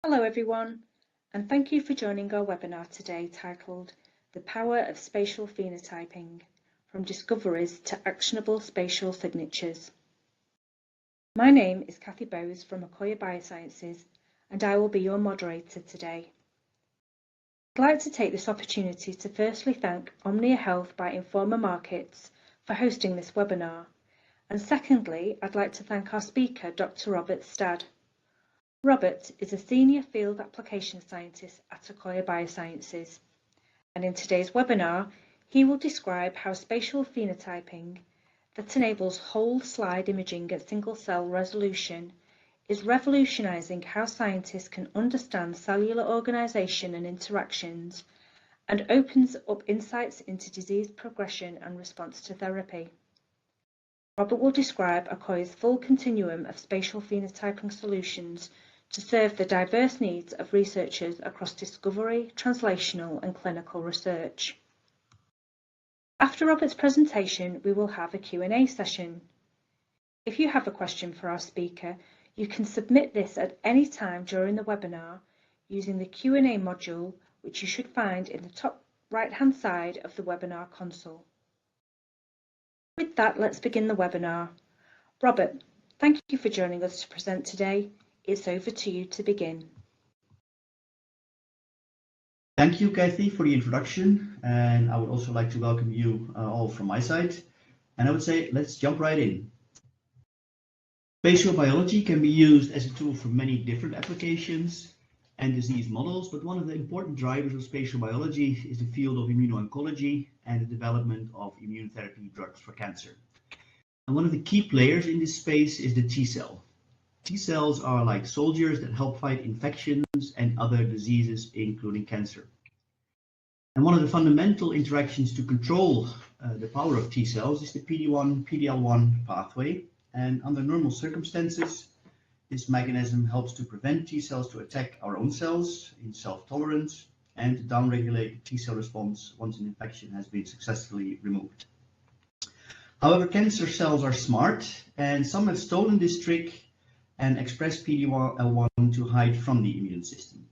Hello everyone, and thank you for joining our webinar today titled The Power of Spatial Phenotyping, From Discoveries to Actionable Spatial Signatures. My name is Kathy Bowes from Akoya Biosciences, and I will be your moderator today. I'd like to take this opportunity to firstly thank Omnia Health by Informa Markets for hosting this webinar, and secondly, I'd like to thank our speaker, Dr. Robert Stad. Robert is a Senior Field Application Scientist at Akoya Biosciences, and in today's webinar, he will describe how spatial phenotyping that enables whole slide imaging at single-cell resolution is revolutionizing how scientists can understand cellular organization and interactions and opens up insights into disease progression and response to therapy. Robert will describe Akoya's full continuum of spatial phenotyping solutions to serve the diverse needs of researchers across discovery, translational and clinical research. After Robert's presentation, we will have a Q&A session. If you have a question for our speaker, you can submit this at any time during the webinar using the Q&A module, which you should find in the top right-hand side of the webinar console. With that, let's begin the webinar. Robert, thank you for joining us to present today. It's over to you to begin. Thank you, Kathy, for the introduction, and I would also like to welcome you all from my side. And I would say, let's jump right in. Spatial biology can be used as a tool for many different applications and disease models, but one of the important drivers of spatial biology is the field of immuno-oncology and the development of immune therapy drugs for cancer. And one of the key players in this space is the T cell. T cells are like soldiers that help fight infections and other diseases, including cancer. And one of the fundamental interactions to control the power of T cells is the PD-1, PD-L1 pathway. And under normal circumstances, this mechanism helps to prevent T cells to attack our own cells in self-tolerance and to downregulate the T cell response once an infection has been successfully removed. However, cancer cells are smart, and some have stolen this trick and express PD-L1 to hide from the immune system.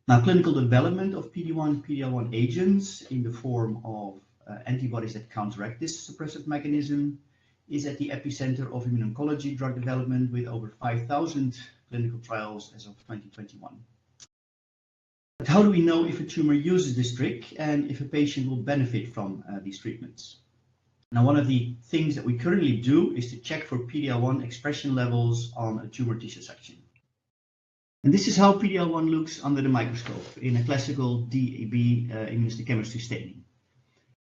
Now, clinical development of PD-1, PD-L1 agents in the form of antibodies that counteract this suppressive mechanism is at the epicenter of immuno-oncology drug development, with over 5,000 clinical trials as of 2021. But how do we know if a tumor uses this trick and if a patient will benefit from these treatments? Now, one of the things that we currently do is to check for PD-L1 expression levels on a tumor tissue section. And this is how PD-L1 looks under the microscope in a classical DAB immunohistochemistry staining.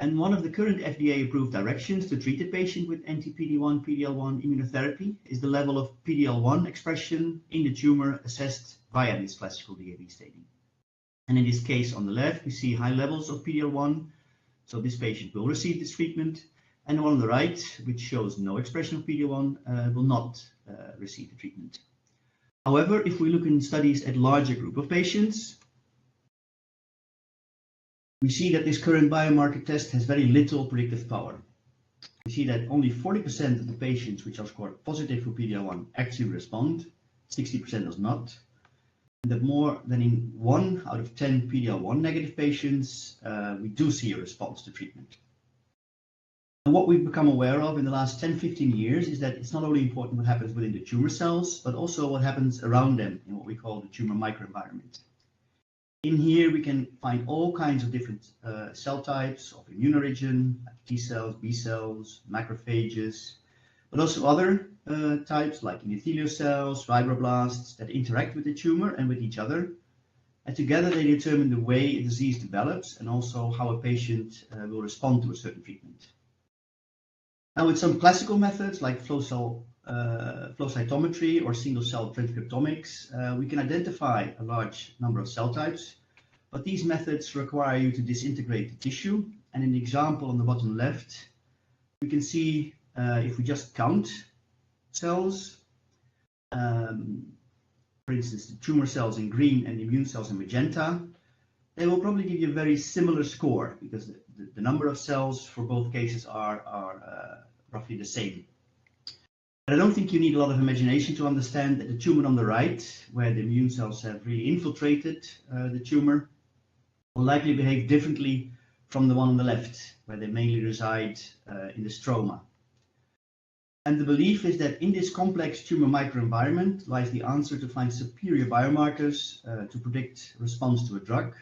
And one of the current FDA-approved directions to treat a patient with anti-PD-1, PD-L1 immunotherapy is the level of PD-L1 expression in the tumor assessed via this classical DAB staining. And in this case on the left, we see high levels of PD-L1, so this patient will receive this treatment. And the one on the right, which shows no expression of PD-L1, will not receive the treatment. However, if we look in studies at larger group of patients, we see that this current biomarker test has very little predictive power. We see that only 40% of the patients which are scored positive for PD-L1 actually respond, 60% does not, and that more than in 1 out of 10 PD-L1 negative patients, we do see a response to treatment. And what we've become aware of in the last 10-15 years is that it's not only important what happens within the tumor cells, but also what happens around them in what we call the tumor microenvironment. In here, we can find all kinds of different cell types of immune origin, like T cells, B cells, macrophages, but also other types like endothelial cells, fibroblasts that interact with the tumor and with each other. And together they determine the way a disease develops and also how a patient will respond to a certain treatment. Now, with some classical methods like flow cytometry or single-cell transcriptomics, we can identify a large number of cell types, but these methods require you to disintegrate the tissue. And in the example on the bottom left, we can see if we just count cells, for instance, the tumor cells in green and the immune cells in magenta, they will probably give you a very similar score because the number of cells for both cases are roughly the same. But I don't think you need a lot of imagination to understand that the tumor on the right, where the immune cells have really infiltrated the tumor, will likely behave differently from the one on the left, where they mainly reside in the stroma. And the belief is that in this complex tumor microenvironment lies the answer to find superior biomarkers to predict response to a drug.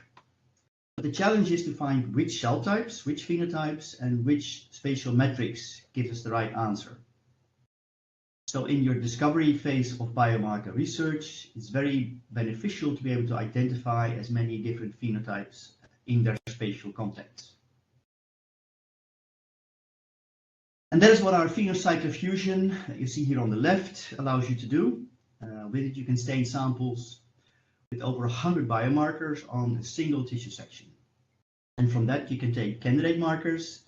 But the challenge is to find which cell types, which phenotypes, and which spatial metrics give us the right answer. So in your discovery phase of biomarker research, it's very beneficial to be able to identify as many different phenotypes in their spatial context. And that is what our PhenoCycler-Fusion that you see here on the left allows you to do. With it, you can stain samples with over 100 biomarkers on a single tissue section. And from that, you can take candidate markers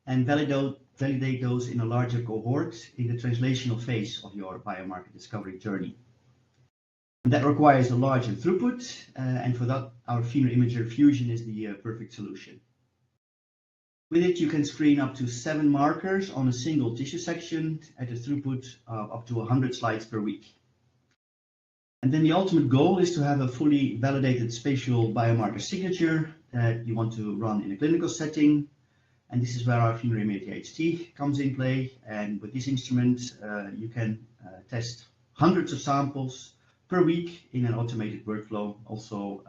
and validate those in a larger cohort in the translational phase of your biomarker discovery journey. And that requires a larger throughput, and for that, our PhenoImager Fusion is the perfect solution. With it, you can screen up to 7 markers on a single tissue section at a throughput of up to 100 slides per week. And then the ultimate goal is to have a fully validated spatial biomarker signature that you want to run in a clinical setting. And this is where our PhenoImager HT comes in play. And with this instrument, you can test hundreds of samples per week in an automated workflow, also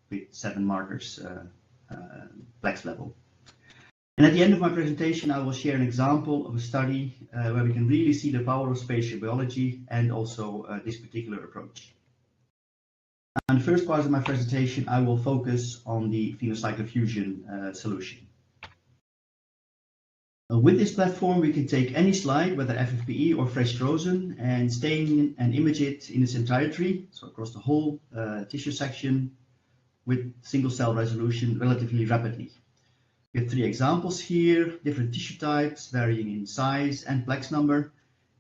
with 7 markers plex level. And at the end of my presentation, I will share an example of a study where we can really see the power of spatial biology and also this particular approach. And the first part of my presentation, I will focus on the PhenoCycler-Fusion solution. With this platform, we can take any slide, whether FFPE or fresh frozen, and stain and image it in its entirety, so across the whole tissue section with single cell resolution relatively rapidly. We have 3 examples here, different tissue types varying in size and plex number,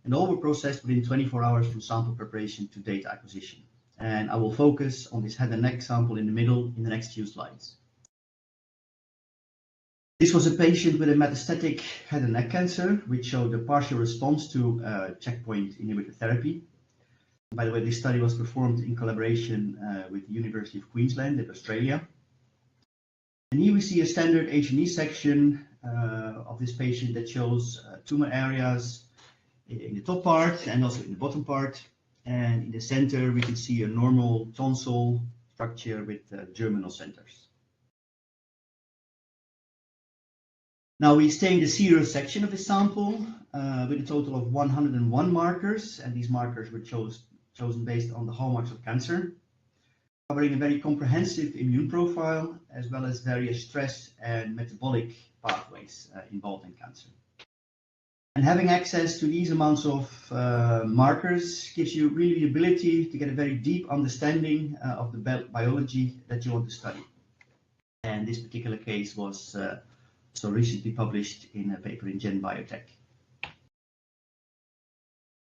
and all were processed within 24 hours from sample preparation to data acquisition. And I will focus on this head and neck sample in the middle in the next few slides. This was a patient with a metastatic head and neck cancer, which showed a partial response to checkpoint inhibitor therapy. By the way, this study was performed in collaboration with the University of Queensland in Australia. And here we see a standard H&E section of this patient that shows tumor areas in the top part and also in the bottom part. And in the center, we can see a normal tonsil structure with germinal centers. Now we stain the serous section of the sample with a total of 101 markers, and these markers were chosen based on the hallmarks of cancer, covering a very comprehensive immune profile as well as various stress and metabolic pathways involved in cancer. And having access to these amounts of markers gives you really the ability to get a very deep understanding of the biology that you want to study. And this particular case was so recently published in a paper in Gen Biotech.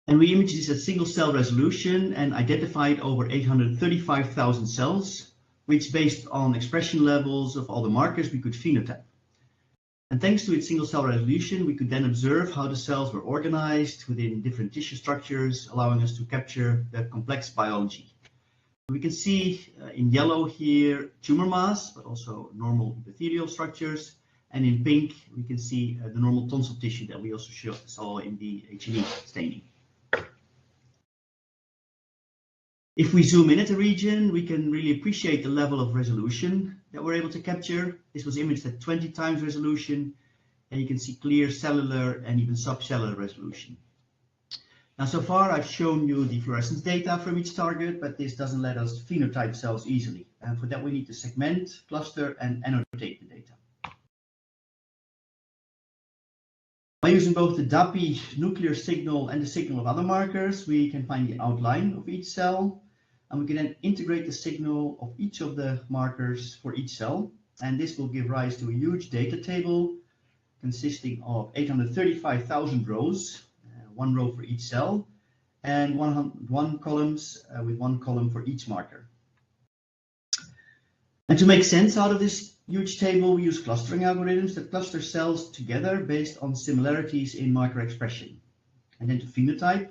And we imaged this at single cell resolution and identified over 835,000 cells, which based on expression levels of all the markers we could phenotype. And thanks to its single cell resolution, we could then observe how the cells were organized within different tissue structures, allowing us to capture the complex biology. We can see in yellow here tumor mass, but also normal epithelial structures. And in pink, we can see the normal tonsil tissue that we also saw in the H&E staining. If we zoom in at the region, we can really appreciate the level of resolution that we're able to capture. This was imaged at 20 times resolution, and you can see clear cellular and even subcellular resolution. Now, so far, I've shown you the fluorescence data from each target, but this doesn't let us phenotype cells easily. And for that, we need to segment, cluster, and annotate the data. By using both the DAPI nuclear signal and the signal of other markers, we can find the outline of each cell, and we can then integrate the signal of each of the markers for each cell. And this will give rise to a huge data table consisting of 835,000 rows, 1 row for each cell, and 101 columns with 1 column for each marker. And to make sense out of this huge table, we use clustering algorithms that cluster cells together based on similarities in marker expression. And then to phenotype,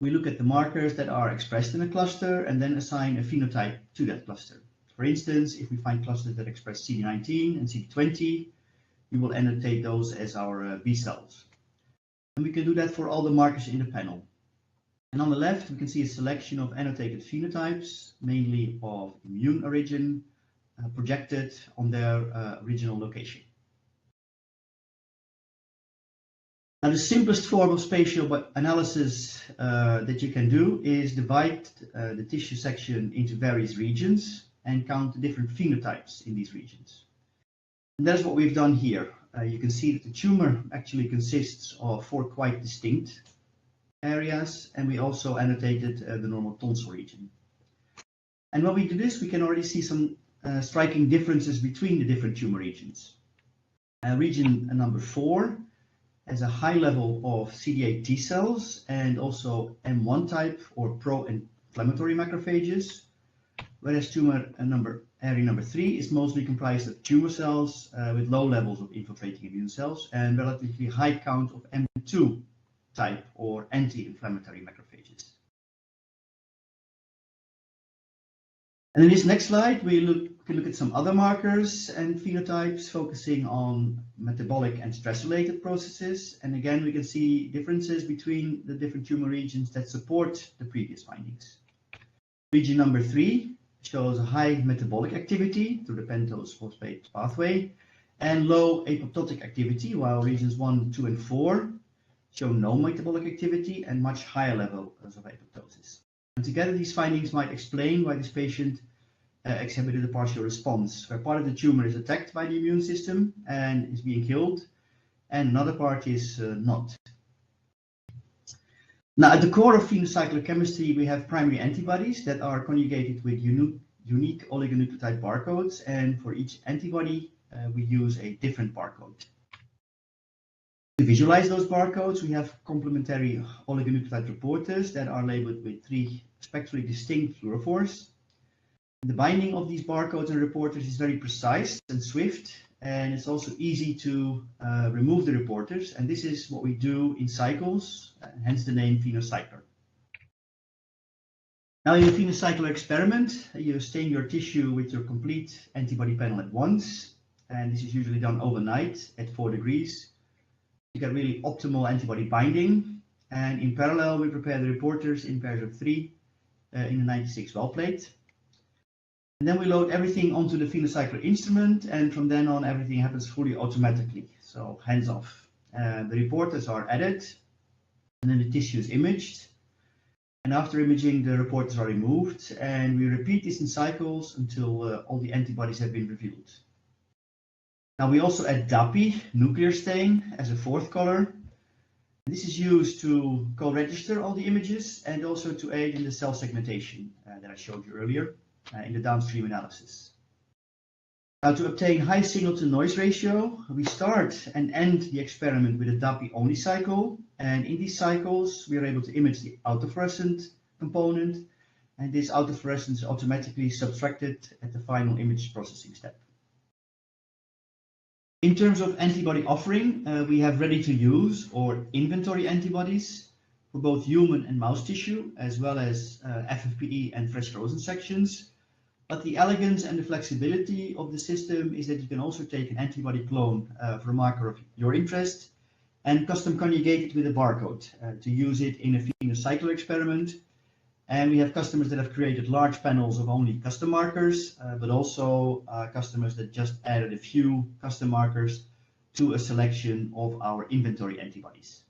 we look at the markers that are expressed in a cluster and then assign a phenotype to that cluster. For instance, if we find clusters that express CD19 and CD20, we will annotate those as our B cells. And we can do that for all the markers in the panel. And on the left, we can see a selection of annotated phenotypes, mainly of immune origin, projected on their original location. Now, the simplest form of spatial analysis that you can do is divide the tissue section into various regions and count the different phenotypes in these regions. And that's what we've done here. You can see that the tumor actually consists of 4 quite distinct areas, and we also annotated the normal tonsil region. And when we do this, we can already see some striking differences between the different tumor regions. Region number 4 has a high level of CD8 T cells and also M1 type or pro-inflammatory macrophages, whereas area number 3 is mostly comprised of tumor cells with low levels of infiltrating immune cells and relatively high count of M2 type or anti-inflammatory macrophages. And in this next slide, we can look at some other markers and phenotypes focusing on metabolic and stress-related processes. And again, we can see differences between the different tumor regions that support the previous findings. Region number 3 shows a high metabolic activity through the pentose phosphate pathway and low apoptotic activity, while regions 1, 2, and 4 show no metabolic activity and much higher levels of apoptosis. And together, these findings might explain why this patient exhibited a partial response, where part of the tumor is attacked by the immune system and is being killed, and another part is not. Now, at the core of phenocyclochemistry, we have primary antibodies that are conjugated with unique oligonucleotide barcodes, and for each antibody, we use a different barcode. To visualize those barcodes, we have complementary oligonucleotide reporters that are labeled with 3 spectrally distinct fluorophores. The binding of these barcodes and reporters is very precise and swift, and it's also easy to remove the reporters, and this is what we do in cycles, hence the name PhenoCycler. Now, in a PhenoCycler experiment, you stain your tissue with your complete antibody panel at once, and this is usually done overnight at 4 degrees. You get really optimal antibody binding, and in parallel, we prepare the reporters in pairs of 3 in a 96 well plate. And then we load everything onto the PhenoCycler instrument, and from then on, everything happens fully automatically, so hands off. The reporters are added, and then the tissue is imaged. And after imaging, the reporters are removed, and we repeat this in cycles until all the antibodies have been revealed. Now, we also add DAPI, nuclear stain, as a 4th color. This is used to co-register all the images and also to aid in the cell segmentation that I showed you earlier in the downstream analysis. Now, to obtain high signal-to-noise ratio, we start and end the experiment with a DAPI-only cycle, and in these cycles, we are able to image the autofluorescent component, and this autofluorescence is automatically subtracted at the final image processing step. In terms of antibody offering, we have ready-to-use or inventory antibodies for both human and mouse tissue, as well as FFPE and fresh frozen sections. But the elegance and the flexibility of the system is that you can also take an antibody clone for a marker of your interest and custom conjugate it with a barcode to use it in a PhenoCycler experiment. And we have customers that have created large panels of only custom markers, but also customers that just added a few custom markers to a selection of our inventory antibodies.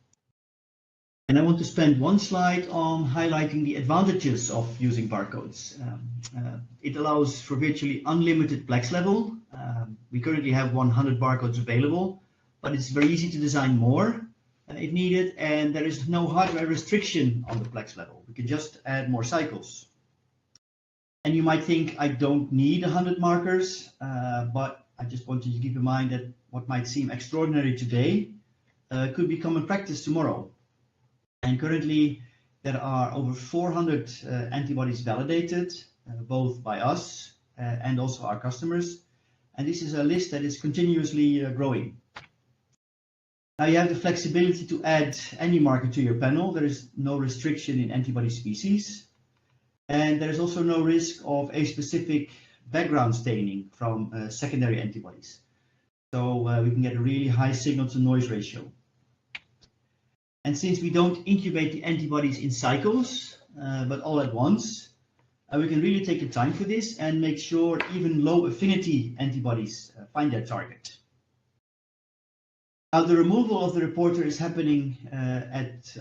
And I want to spend one slide on highlighting the advantages of using barcodes. It allows for virtually unlimited plex level. We currently have 100 barcodes available, but it's very easy to design more if needed, and there is no hardware restriction on the plex level. We can just add more cycles. And you might think I don't need 100 markers, but I just want you to keep in mind that what might seem extraordinary today could become a practice tomorrow. And currently, there are over 400 antibodies validated, both by us and also our customers. And this is a list that is continuously growing. Now you have the flexibility to add any marker to your panel. There is no restriction in antibody species. And there is also no risk of a-specific background staining from secondary antibodies. So we can get a really high signal-to-noise ratio. And since we don't incubate the antibodies in cycles, but all at once, we can really take the time for this and make sure even low-affinity antibodies find their target. Now, the removal of the reporter is happening at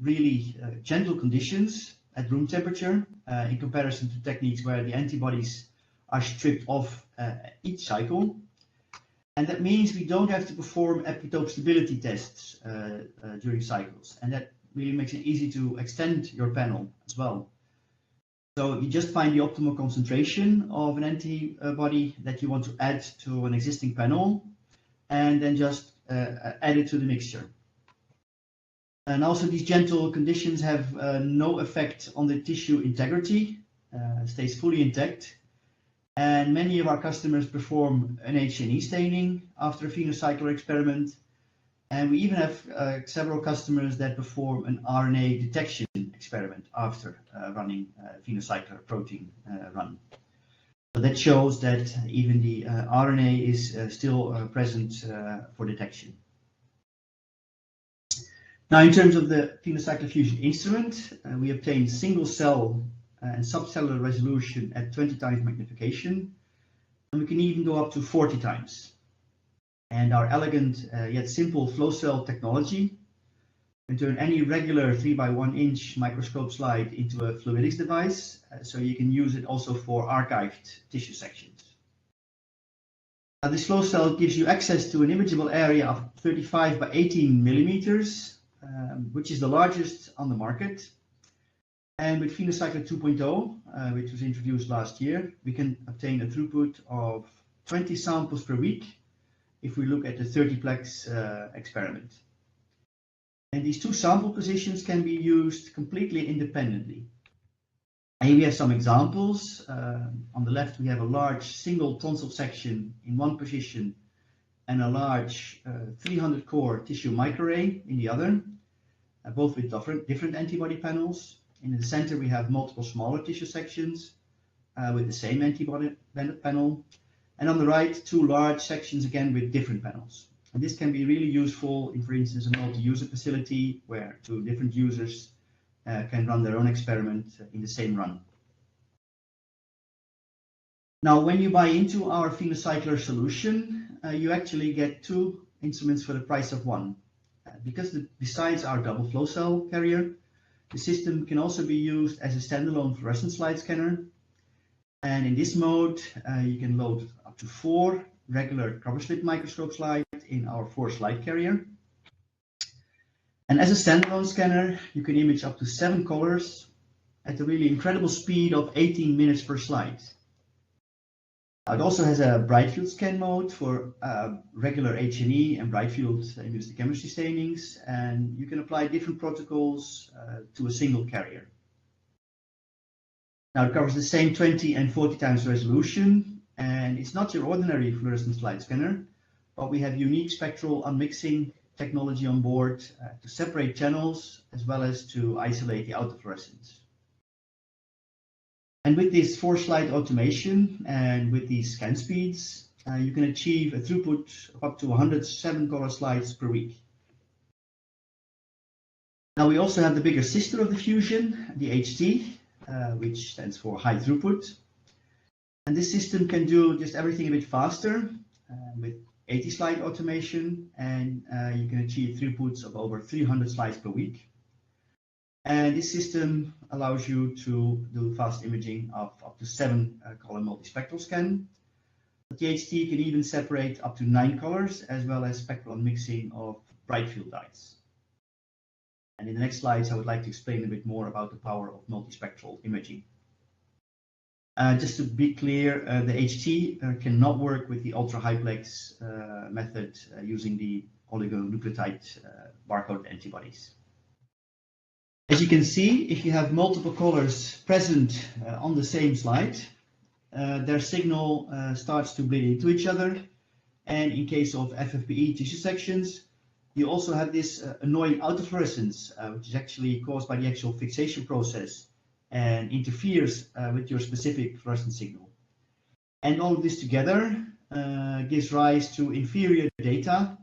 really gentle conditions at room temperature in comparison to techniques where the antibodies are stripped off each cycle. And that means we don't have to perform epitope stability tests during cycles. And that really makes it easy to extend your panel as well. So you just find the optimal concentration of an antibody that you want to add to an existing panel, and then just add it to the mixture. And also these gentle conditions have no effect on the tissue integrity, stays fully intact. And many of our customers perform an H&E staining after a PhenoCycler experiment. And we even have several customers that perform an RNA detection experiment after running a PhenoCycler protein run. So that shows that even the RNA is still present for detection. Now, in terms of the PhenoCycler Fusion instrument, we obtain single cell and subcellular resolution at 20 times magnification, and we can even go up to 40 times. And our elegant yet simple flow cell technology can turn any regular 3x1 inch microscope slide into a fluidics device, so you can use it also for archived tissue sections. Now, this flow cell gives you access to an imageable area of 35 by 18 millimeters, which is the largest on the market. And with PhenoCycler 2.0, which was introduced last year, we can obtain a throughput of 20 samples per week if we look at the 30-plex experiment. And these two sample positions can be used completely independently. And here we have some examples. On the left, we have a large single tonsil section in one position and a large 300-core tissue microarray in the other, both with different antibody panels. In the center, we have multiple smaller tissue sections with the same antibody panel. And on the right, two large sections again with different panels. And this can be really useful in, for instance, a multi-user facility where two different users can run their own experiment in the same run. Now, when you buy into our PhenoCycler solution, you actually get two instruments for the price of one. Because besides our double flow cell carrier, the system can also be used as a standalone fluorescent slide scanner. And in this mode, you can load up to 4 regular cover slip microscope slides in our 4-slide carrier. And as a standalone scanner, you can image up to 7 colors at a really incredible speed of 18 minutes per slide. It also has a bright field scan mode for regular H&E and bright field immunohistochemistry stainings, and you can apply different protocols to a single carrier. Now, it covers the same 20 and 40 times resolution, and it's not your ordinary fluorescent slide scanner, but we have unique spectral unmixing technology on board to separate channels as well as to isolate the autofluorescence. And with this 4-slide automation and with these scan speeds, you can achieve a throughput of up to 107 color slides per week. Now, we also have the bigger sister of the Fusion, the HT, which stands for high throughput. And this system can do just everything a bit faster with 80-slide automation, and you can achieve throughputs of over 300 slides per week. And this system allows you to do fast imaging of up to 7-color multispectral scan. But the HT can even separate up to 9 colors, as well as spectral unmixing of bright field dyes. And in the next slides, I would like to explain a bit more about the power of multispectral imaging. Just to be clear, the HT cannot work with the ultra-high-plex method using the oligonucleotide barcode antibodies. As you can see, if you have multiple colors present on the same slide, their signal starts to bleed into each other. And in case of FFPE tissue sections, you also have this annoying autofluorescence, which is actually caused by the actual fixation process and interferes with your specific fluorescent signal. And all of this together gives rise to inferior data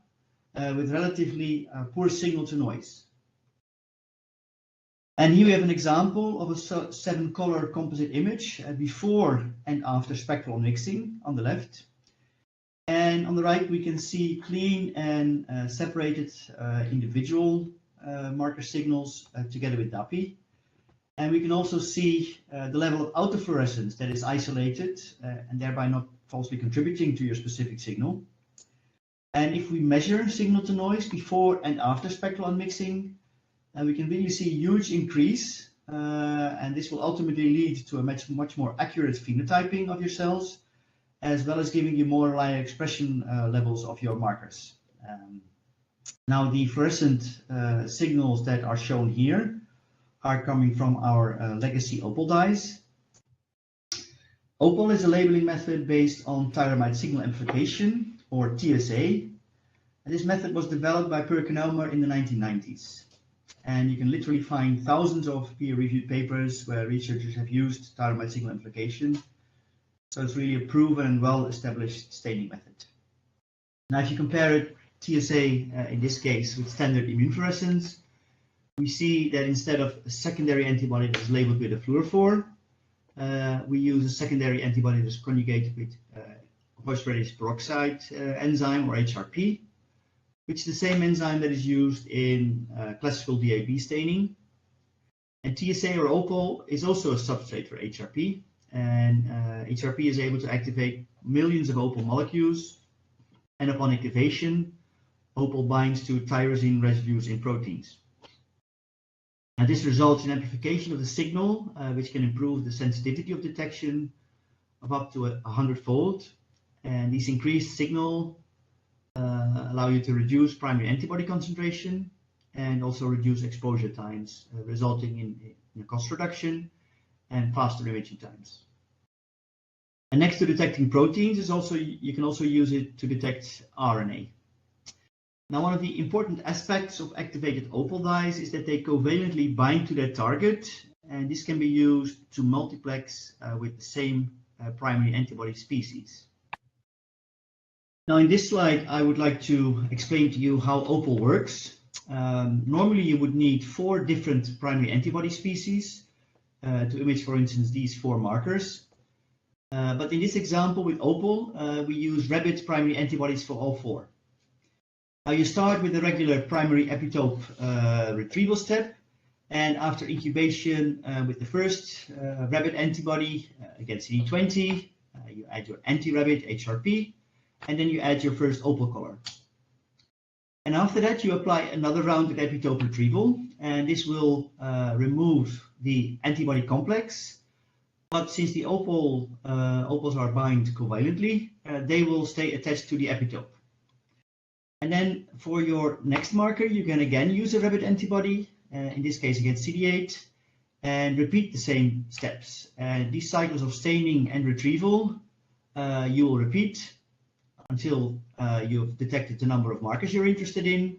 with relatively poor signal to noise. And here we have an example of a 7-color composite image before and after spectral mixing on the left. And on the right, we can see clean and separated individual marker signals together with DAPI. And we can also see the level of autofluorescence that is isolated and thereby not falsely contributing to your specific signal. And if we measure signal to noise before and after spectral unmixing, we can really see a huge increase. And this will ultimately lead to a much more accurate phenotyping of your cells, as well as giving you more reliable expression levels of your markers. Now, the fluorescent signals that are shown here are coming from our legacy Opal dyes. Opal is a labeling method based on tyramide signal amplification, or TSA. And this method was developed by PerkinElmer in the 1990s. And you can literally find thousands of peer-reviewed papers where researchers have used tyramide signal amplification. So it's really a proven and well-established staining method. Now, if you compare it, TSA in this case, with standard immunofluorescence, we see that instead of a secondary antibody that is labeled with a fluorophore, we use a secondary antibody that is conjugated with phosphorylated peroxide enzyme, or HRP, which is the same enzyme that is used in classical DAB staining. And TSA, or Opal, is also a substrate for HRP. And HRP is able to activate millions of Opal molecules. And upon activation, Opal binds to tyrosine residues in proteins. And this results in amplification of the signal, which can improve the sensitivity of detection of up to 100-fold. And these increased signal allow you to reduce primary antibody concentration and also reduce exposure times, resulting in a cost reduction and faster imaging times. And next to detecting proteins, you can also use it to detect RNA. Now, one of the important aspects of activated Opal dyes is that they covalently bind to their target, and this can be used to multiplex with the same primary antibody species. Now, in this slide, I would like to explain to you how Opal works. Normally, you would need 4 different primary antibody species to image, for instance, these 4 markers. But in this example with Opal, we use rabbit primary antibodies for all 4. Now, you start with the regular primary epitope retrieval step, and after incubation with the first rabbit antibody against CD20, you add your anti-rabbit HRP, and then you add your first Opal color. And after that, you apply another round of epitope retrieval, and this will remove the antibody complex. But since the Opals are bind covalently, they will stay attached to the epitope. And then for your next marker, you can again use a rabbit antibody, in this case against CD8, and repeat the same steps. And these cycles of staining and retrieval you will repeat until you've detected the number of markers you're interested in,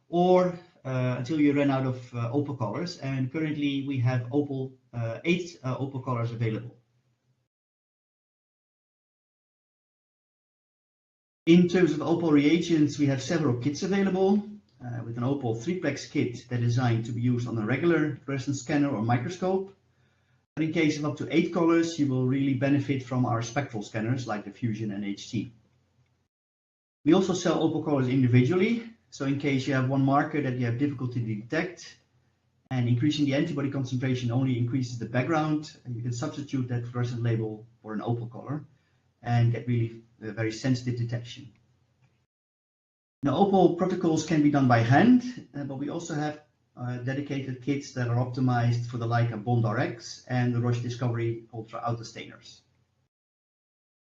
or until you run out of Opal colors. And currently we have 8 Opal colors available. In terms of Opal reagents, we have several kits available, with an Opal 3-plex kit that is designed to be used on a regular fluorescence scanner or microscope. But in case of up to 8 colors, you will really benefit from our spectral scanners like the Fusion and HT. We also sell Opal colors individually, so in case you have one marker that you have difficulty to detect, and increasing the antibody concentration only increases the background, and you can substitute that fluorescent label for an Opal color and get really very sensitive detection. Now, Opal protocols can be done by hand, but we also have dedicated kits that are optimized for the Leica BondRx and the Roche Discovery Ultra Autostainers.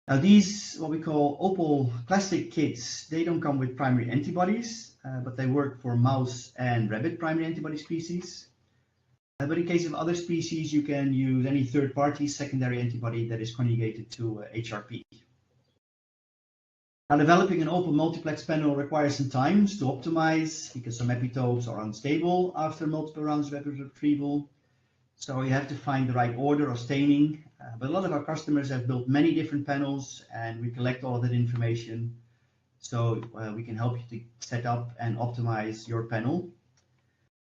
Now, these, what we call Opal Classic kits, they don't come with primary antibodies, but they work for mouse and rabbit primary antibody species. But in case of other species, you can use any third-party secondary antibody that is conjugated to HRP. Now, developing an open multiplex panel requires some time to optimize because some epitopes are unstable after multiple rounds of epitope retrieval. So you have to find the right order of staining. But a lot of our customers have built many different panels, and we collect all of that information. So we can help you to set up and optimize your panel.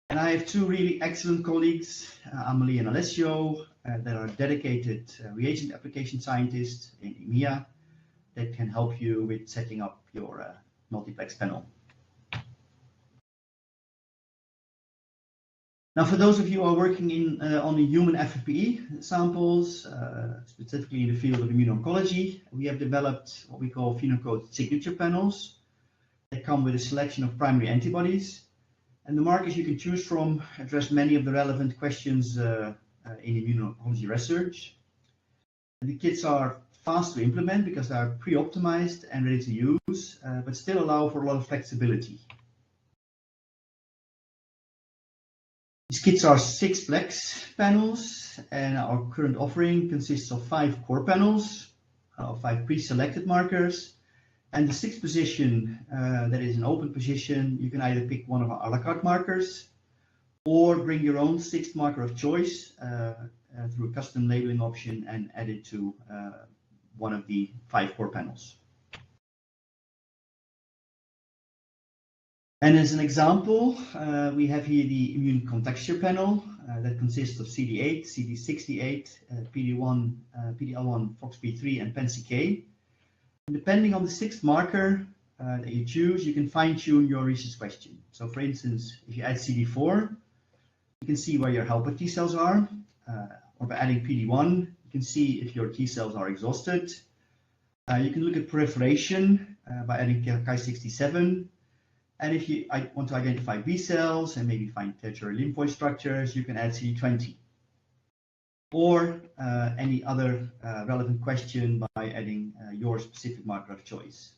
And I have two really excellent colleagues, Amelie and Alessio, that are dedicated reagent application scientists in EMEA that can help you with setting up your multiplex panel. Now, for those of you who are working on the human FFPE samples, specifically in the field of immuno-oncology, we have developed what we call phenocode signature panels that come with a selection of primary antibodies. And the markers you can choose from address many of the relevant questions in immuno-oncology research. And the kits are fast to implement because they are pre-optimized and ready to use, but still allow for a lot of flexibility. These kits are 6-plex panels, and our current offering consists of 5 core panels, 5 pre-selected markers, and the 6th position, that is an open position. You can either pick one of our a la carte markers or bring your own 6th marker of choice through a custom labeling option and add it to one of the 5 core panels. And as an example, we have here the immune contexture panel that consists of CD8, CD68, PD1, PD-L1, FOXP3, and PenCK. And depending on the 6th marker that you choose, you can fine-tune your research question. So, for instance, if you add CD4, you can see where your helper T cells are, or by adding PD1, you can see if your T cells are exhausted. You can look at proliferation by adding Ki67. And if you want to identify B cells and maybe find tertiary lymphoid structures, you can add CD20. Or any other relevant question by adding your specific marker of choice.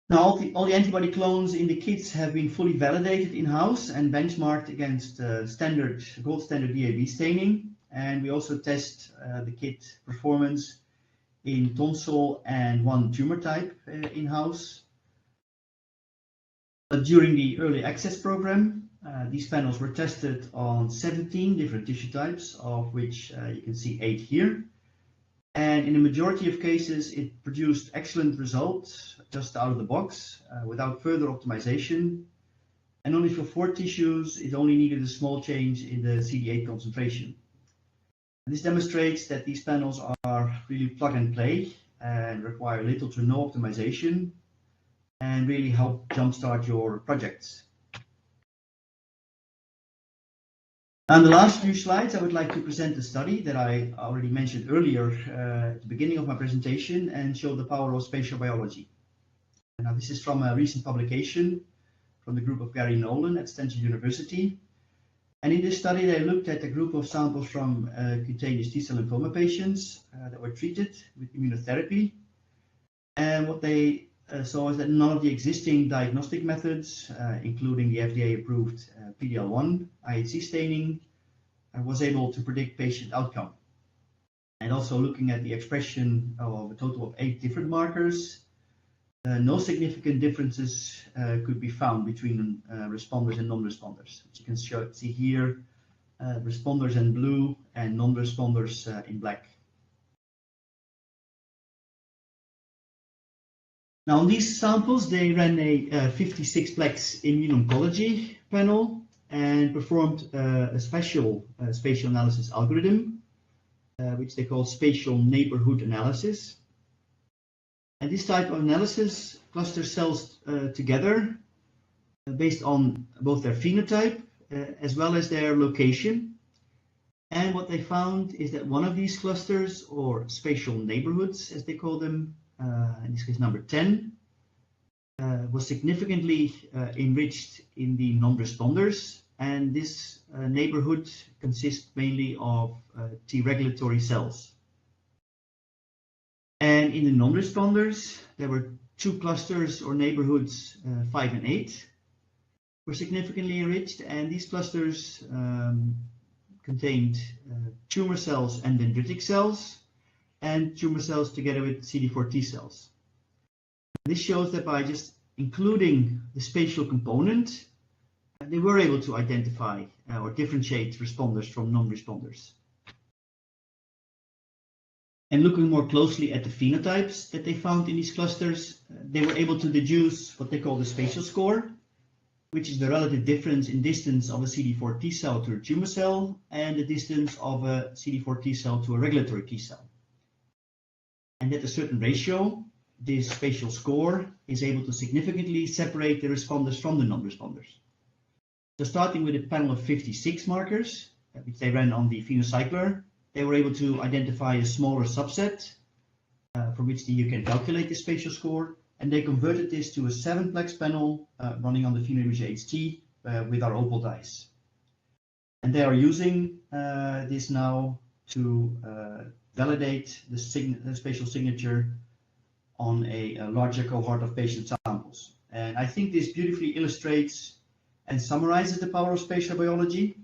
Now, all the antibody clones in the kits have been fully validated in-house and benchmarked against gold standard DAB staining. And we also test the kit performance in tonsil and one tumor type in-house. But during the early access program, these panels were tested on 17 different tissue types, of which you can see 8 here. And in a majority of cases, it produced excellent results just out of the box without further optimization. And only for 4 tissues, it only needed a small change in the CD8 concentration. This demonstrates that these panels are really plug and play and require little to no optimization and really help jumpstart your projects. On the last few slides, I would like to present a study that I already mentioned earlier at the beginning of my presentation and show the power of spatial biology. Now, this is from a recent publication from the group of Gary Nolan at Stanford University. And in this study, they looked at a group of samples from cutaneous T-cell lymphoma patients that were treated with immunotherapy. And what they saw is that none of the existing diagnostic methods, including the FDA-approved PD-L1 IHC staining, was able to predict patient outcome. And also looking at the expression of a total of 8 different markers, no significant differences could be found between responders and non-responders, which you can see here, responders in blue and non-responders in black. Now, on these samples, they ran a 56-plex immuno-oncology panel and performed a spatial analysis algorithm, which they call spatial neighborhood analysis. And this type of analysis clusters cells together based on both their phenotype as well as their location. And what they found is that one of these clusters, or spatial neighborhoods as they call them, in this case number 10, was significantly enriched in the non-responders. And this neighborhood consists mainly of T regulatory cells. And in the non-responders, there were 2 clusters or neighborhoods, 5 and 8, were significantly enriched, and these clusters contained tumor cells and dendritic cells, and tumor cells together with CD4 T cells. This shows that by just including the spatial component, they were able to identify or differentiate responders from non-responders. And looking more closely at the phenotypes that they found in these clusters, they were able to deduce what they call the spatial score, which is the relative difference in distance of a CD4 T cell to a tumor cell and the distance of a CD4 T cell to a regulatory T cell. And at a certain ratio, this spatial score is able to significantly separate the responders from the non-responders. So starting with a panel of 56 markers, which they ran on the PhenoCycler, they were able to identify a smaller subset from which you can calculate the spatial score, and they converted this to a 7-plex panel running on the PhenoImager HT with our Opal dice. And they are using this now to validate the spatial signature on a larger cohort of patient samples. And I think this beautifully illustrates and summarizes the power of spatial biology.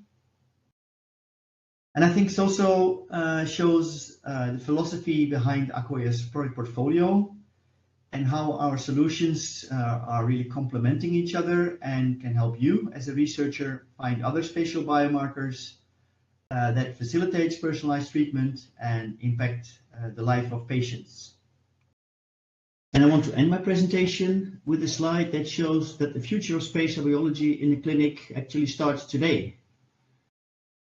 And I think it also shows the philosophy behind Akoya's product portfolio and how our solutions are really complementing each other and can help you as a researcher find other spatial biomarkers that facilitates personalized treatment and impact the life of patients. And I want to end my presentation with a slide that shows that the future of spatial biology in the clinic actually starts today.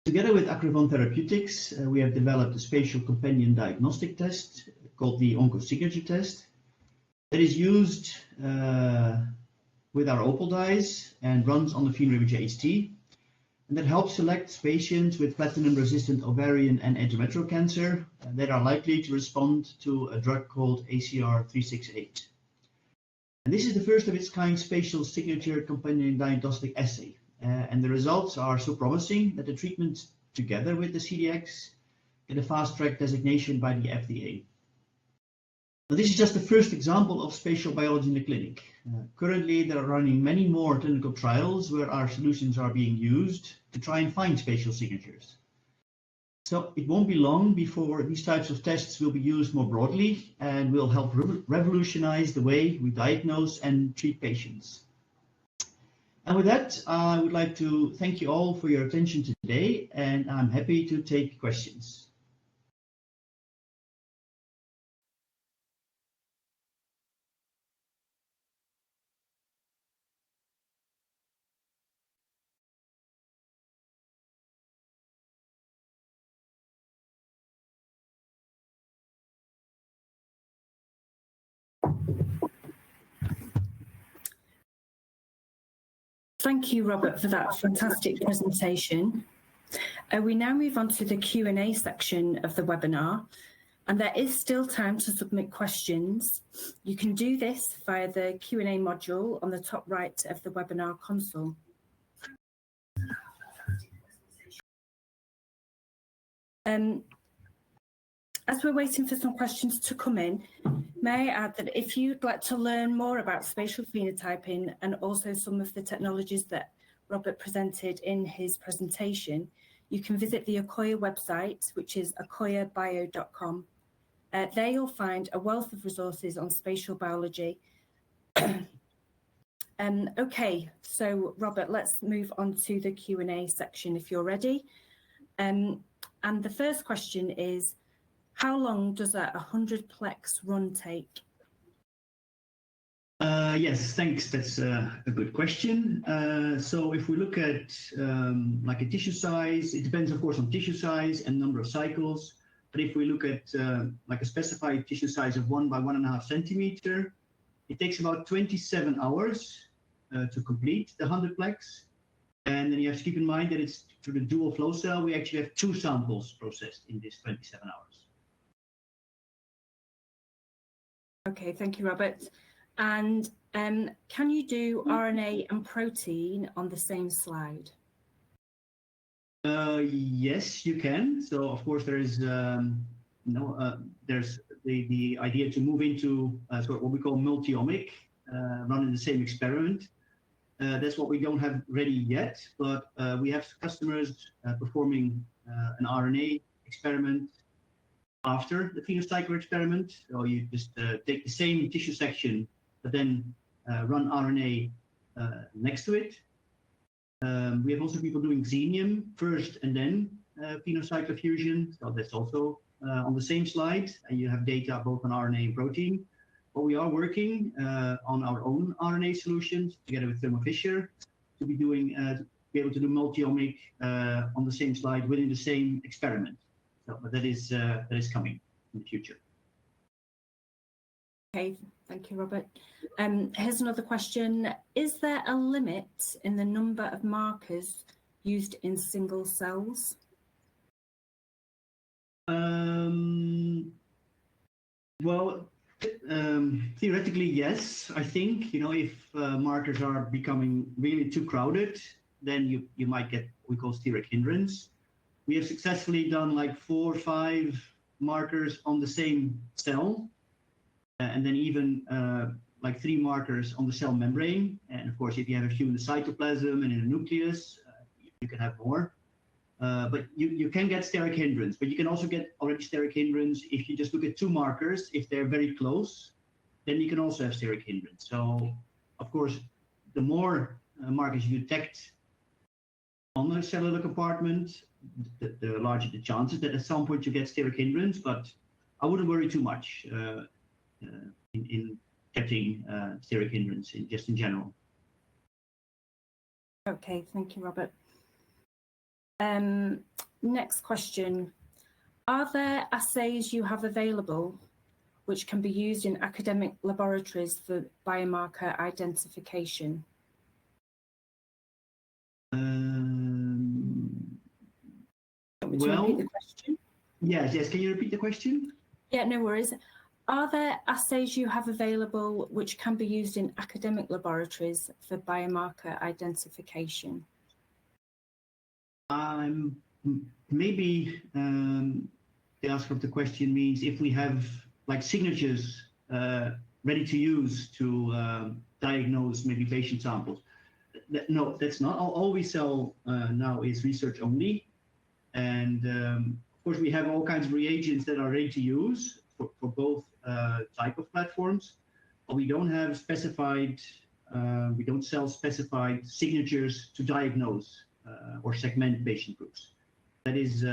Together with Acrivon Therapeutics, we have developed a spatial companion diagnostic test called the OncoSignature test that is used with our Opal dyes and runs on the PhenoImager HT, and that helps select patients with platinum-resistant ovarian and endometrial cancer that are likely to respond to a drug called ACR368. And this is the first of its kind spatial signature companion diagnostic assay. And the results are so promising that the treatment together with the CDX get a fast track designation by the FDA. Now, this is just the first example of spatial biology in the clinic. Currently, there are running many more clinical trials where our solutions are being used to try and find spatial signatures. So it won't be long before these types of tests will be used more broadly and will help revolutionize the way we diagnose and treat patients. And with that, I would like to thank you all for your attention today, and I'm happy to take questions. Thank you, Robert, for that fantastic presentation. We now move on to the Q&A section of the webinar, and there is still time to submit questions. You can do this via the Q&A module on the top right of the webinar console. As we're waiting for some questions to come in, may I add that if you'd like to learn more about spatial phenotyping and also some of the technologies that Robert presented in his presentation, you can visit the Akoya website, which is akoyabio.com. There you'll find a wealth of resources on spatial biology. Okay, so Robert, let's move on to the Q&A section if you're ready. And the first question is, how long does a 100-plex run take? Yes, thanks. That's a good question. So if we look at like a tissue size, it depends, of course, on tissue size and number of cycles. But if we look at like a specified tissue size of 1 by 1.5 centimeter, it takes about 27 hours to complete the 100-plex. And then you have to keep in mind that it's through the dual flow cell. We actually have 2 samples processed in this 27 hours. Okay, thank you, Robert. And can you do RNA and protein on the same slide? Yes, you can. So of course there is there's the idea to move into sort of what we call multi-omic, running the same experiment. That's what we don't have ready yet, but we have customers performing an RNA experiment after the PhenoCycler experiment. So you just take the same tissue section, but then run RNA next to it. We have also people doing xenium first and then PhenoCycler fusion. So that's also on the same slide, and you have data both on RNA and protein. But we are working on our own RNA solutions together with Thermo Fisher to be doing to be able to do multi-omic on the same slide within the same experiment. So, but that is coming in the future. Okay, thank you, Robert. Here's another question. Is there a limit in the number of markers used in single cells? Well, theoretically, yes. I think, if markers are becoming really too crowded, then you might get what we call steric hindrance. We have successfully done like 4 or 5 markers on the same cell, and then even like 3 markers on the cell membrane. And of course, if you have a few in the cytoplasm and in the nucleus, you can have more. But you can get steric hindrance, but you can also get already steric hindrance if you just look at 2 markers. If they're very close, then you can also have steric hindrance. So, of course, the more markers you detect on the cellular compartment, the larger the chances that at some point you get steric hindrance. But I wouldn't worry too much in getting steric hindrance just in general. Okay, thank you, Robert. Next question. Are there assays you have available which can be used in academic laboratories for biomarker identification? Well, repeat the question? Yes. Can you repeat the question? Yeah, no worries. Are there assays you have available which can be used in academic laboratories for biomarker identification? Maybe the answer of the question means if we have like signatures ready to use to diagnose maybe patient samples. No, that's not. All we sell now is research only. And of course, we have all kinds of reagents that are ready to use for both type of platforms. But we don't have specified, we don't sell specified signatures to diagnose or segment patient groups. That is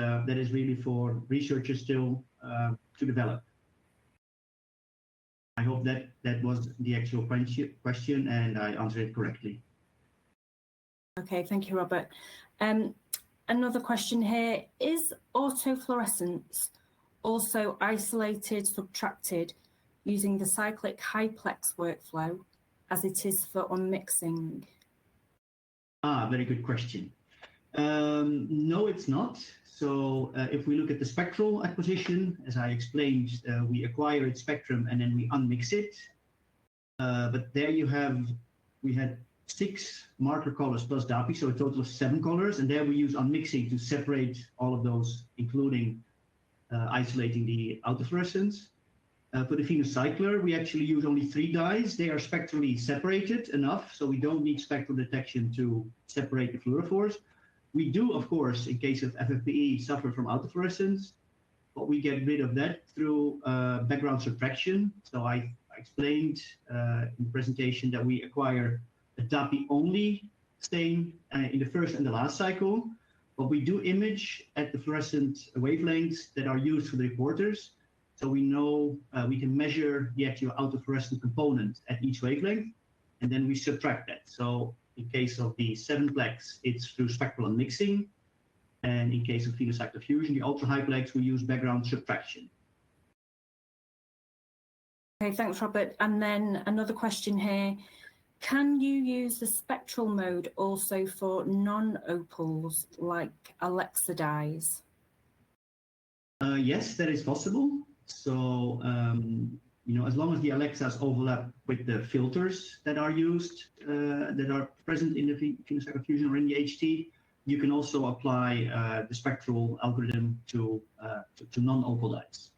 really for researchers still to develop. I hope that was the actual question and I answered it correctly. Okay, thank you, Robert. Another question here, is autofluorescence also isolated, subtracted using the cyclic high-plex workflow as it is for unmixing? Very good question. No, it's not. So if we look at the spectral acquisition, as I explained, we acquire its spectrum and then we unmix it. But there we had 6 marker colors plus DAPI, so a total of 7 colors. And there we use unmixing to separate all of those, including isolating the autofluorescence. For the PhenoCycler, we actually use only 3 dyes. They are spectrally separated enough, so we don't need spectral detection to separate the fluorophores. We do, of course, in case of FFPE, suffer from autofluorescence, but we get rid of that through background subtraction. So I explained in the presentation that we acquire a DAPI-only stain in the first and the last cycle, but we do image at the fluorescent wavelengths that are used for the reporters. So we know we can measure the actual autofluorescent component at each wavelength, and then we subtract that. So in case of the 7-plex, it's through spectral unmixing. And in case of PhenoCycler fusion, the ultra-high-plex, we use background subtraction. Okay, thanks, Robert. And then another question here. Can you use the spectral mode also for non-opals like Alexa dyes? Yes, that is possible. So, as long as the Alexas overlap with the filters that are used, that are present in the PhenoCycler fusion or in the HT, you can also apply the spectral algorithm to non-opal dyes.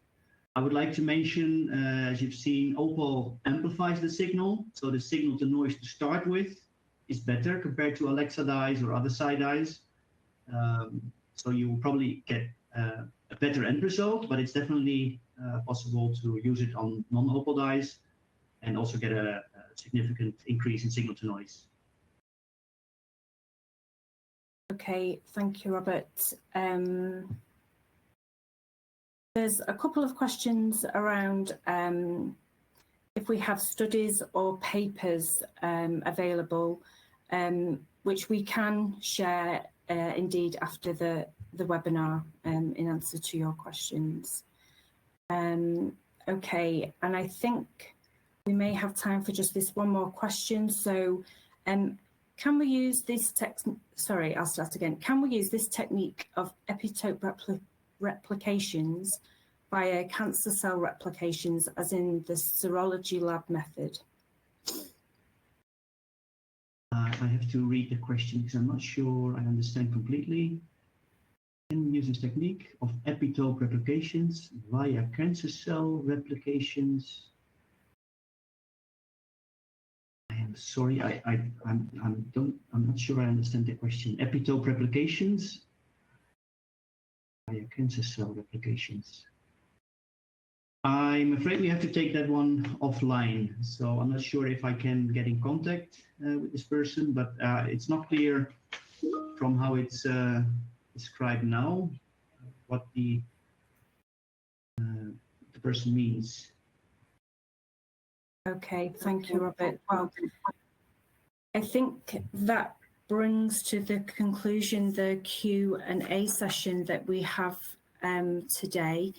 I would like to mention, as you've seen, opal amplifies the signal. So the signal to noise to start with is better compared to Alexa dyes or other side dyes. So you will probably get a better end result, but it's definitely possible to use it on non-opal dyes and also get a significant increase in signal to noise. Okay, thank you, Robert. There's a couple of questions around if we have studies or papers available, which we can share indeed after the webinar in answer to your questions. Okay, and I think we may have time for just this one more question. So can we use this I'll start again. Can we use this technique of epitope replications via cancer cell replications as in the serology lab method? I have to read the question because I'm not sure I understand completely. Can we use this technique of epitope replications via cancer cell replications? I am sorry, I'm not sure I understand the question. Epitope replications via cancer cell replications. I'm afraid we have to take that one offline. So I'm not sure if I can get in contact with this person, but it's not clear from how it's described now what the person means. Okay, thank you, Robert. Well, I think that brings to the conclusion the Q&A session that we have today.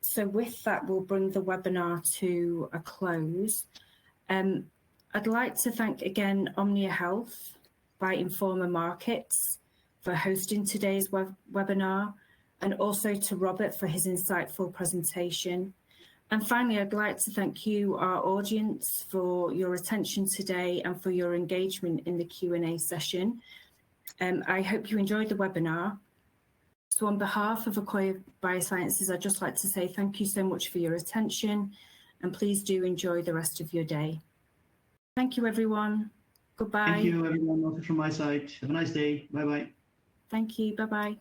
So with that, we'll bring the webinar to a close. I'd like to thank again Omnia Health by Informa Markets for hosting today's webinar, and also to Robert for his insightful presentation. And finally, I'd like to thank you, our audience, for your attention today and for your engagement in the Q&A session. I hope you enjoyed the webinar. So on behalf of Akoya Biosciences, I'd just like to say thank you so much for your attention, and please do enjoy the rest of your day. Thank you, everyone. Goodbye. Thank you, everyone, also from my side. Have a nice day. Bye-bye. Thank you. Bye-bye.